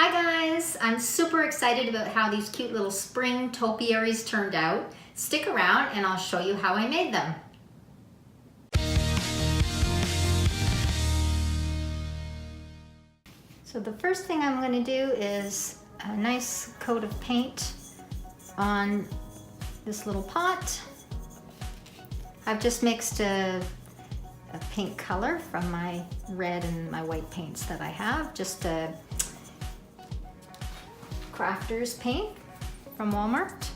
Hi guys, I'm super excited about how these cute little spring topiaries turned out. Stick around and I'll show you how I made them. So the first thing I'm going to do is a nice coat of paint on this little pot. I've just mixed a pink color from my red and my white paints that I have, just a crafter's paint from Walmart.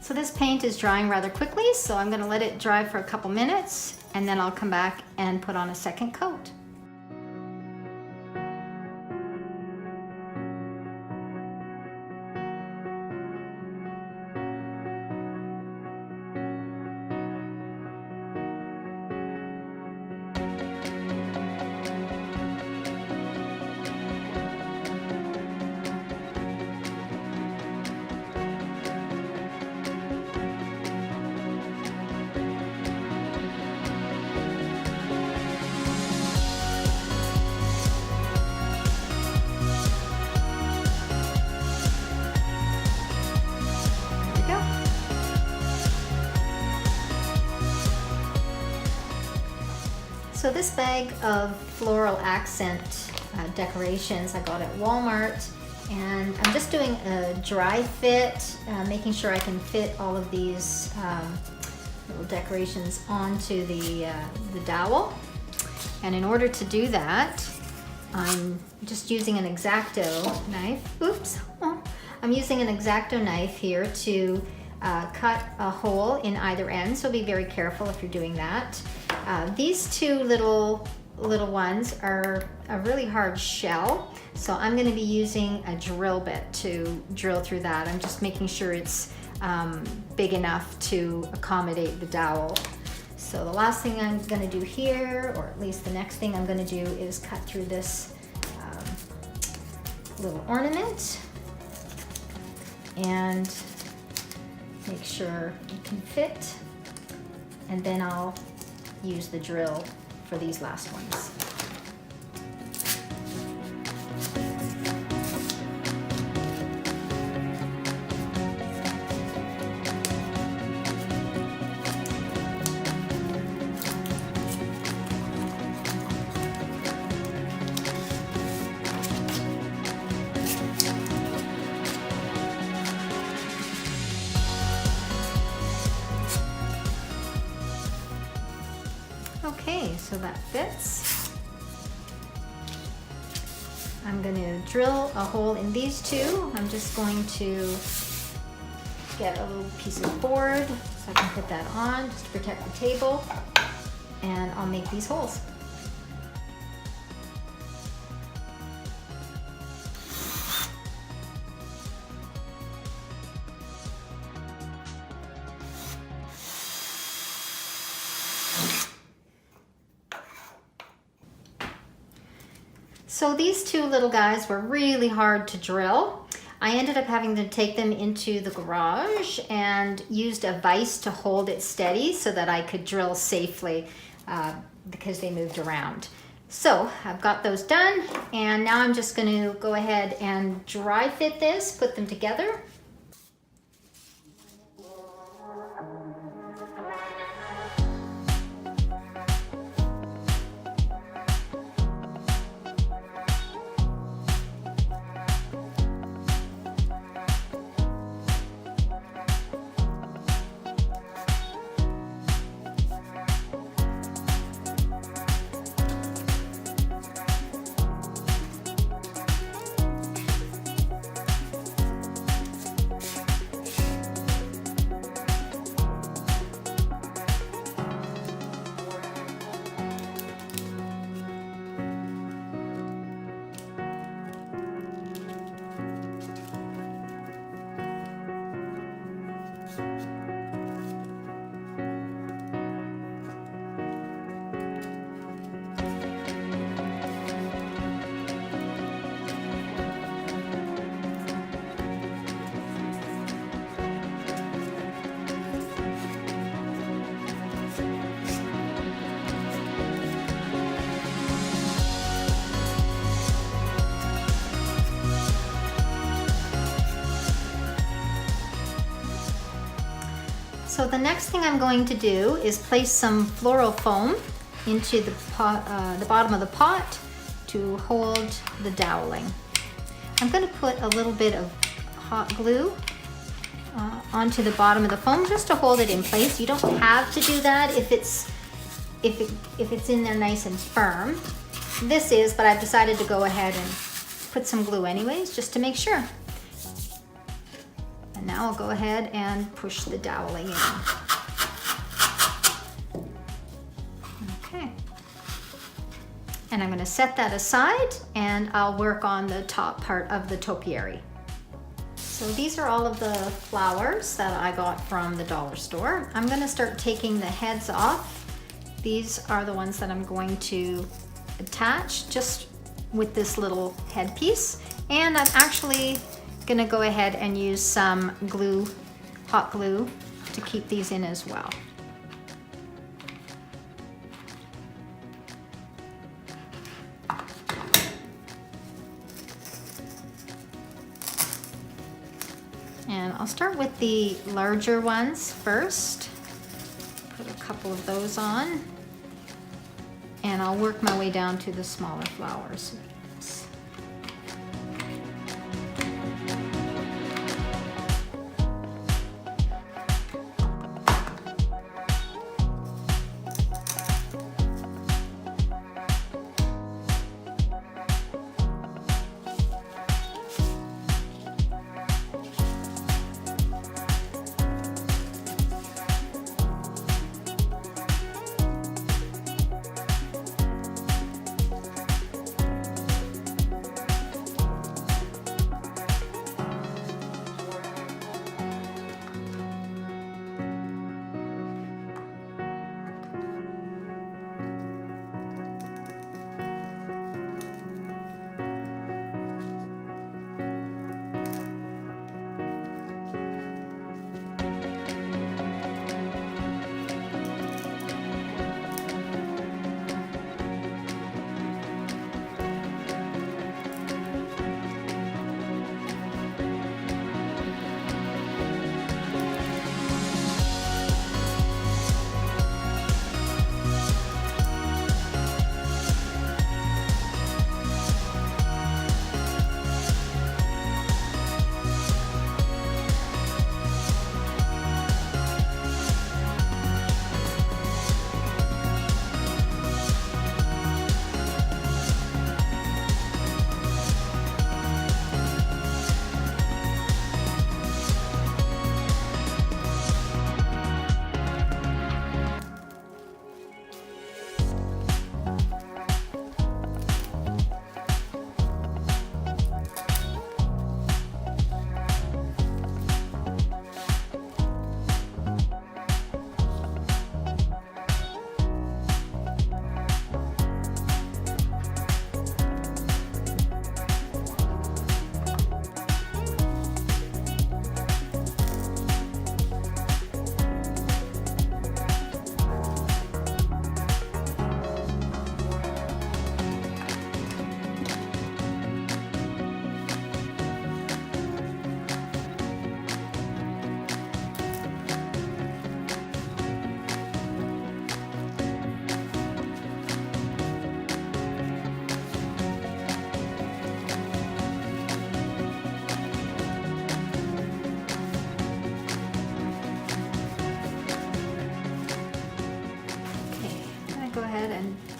So this paint is drying rather quickly, so I'm going to let it dry for a couple minutes and then I'll come back and put on a second coat. So this bag of floral accent decorations I got at Walmart, and I'm just doing a dry fit, making sure I can fit all of these little decorations onto the dowel. And in order to do that, I'm just using an X-Acto knife. Oops! I'm using an X-Acto knife here to cut a hole in either end, so be very careful if you're doing that. These two little ones are a really hard shell, so I'm going to be using a drill bit to drill through that. I'm just making sure it's big enough to accommodate the dowel. So the last thing I'm going to do here, or at least the next thing I'm going to do, is cut through this little ornament and make sure it can fit, and then I'll use the drill for these last ones. Okay, so that fits. I'm going to drill a hole in these two. I'm just going to get a little piece of board so I can put that on just to protect the table, and I'll make these holes. So these two little guys were really hard to drill. I ended up having to take them into the garage and used a vise to hold it steady so that I could drill safely because they moved around. So I've got those done, and now I'm just going to go ahead and dry fit this, put them together. So the next thing I'm going to do is place some floral foam into the bottom of the pot to hold the doweling. I'm going to put a little bit of hot glue onto the bottom of the foam just to hold it in place. You don't have to do that if it's in there nice and firm. This is, but I've decided to go ahead and put some glue anyways, just to make sure. And now I'll go ahead and push the doweling in. Okay. And I'm going to set that aside and I'll work on the top part of the topiary. So these are all of the flowers that I got from the dollar store. I'm going to start taking the heads off. These are the ones that I'm going to attach just with this little headpiece. And I'm actually going to go ahead and use some glue, hot glue, to keep these in as well. And I'll start with the larger ones first. Put a couple of those on. And I'll work my way down to the smaller flowers.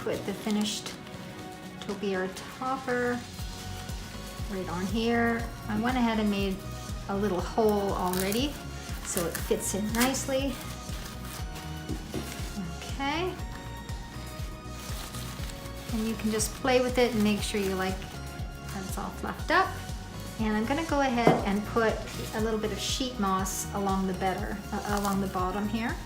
Put the finished topiary topper right on here. I went ahead and made a little hole already so it fits in nicely. Okay. And you can just play with it and make sure you like that it's all fluffed up. And I'm going to go ahead and put a little bit of sheet moss along the bottom here.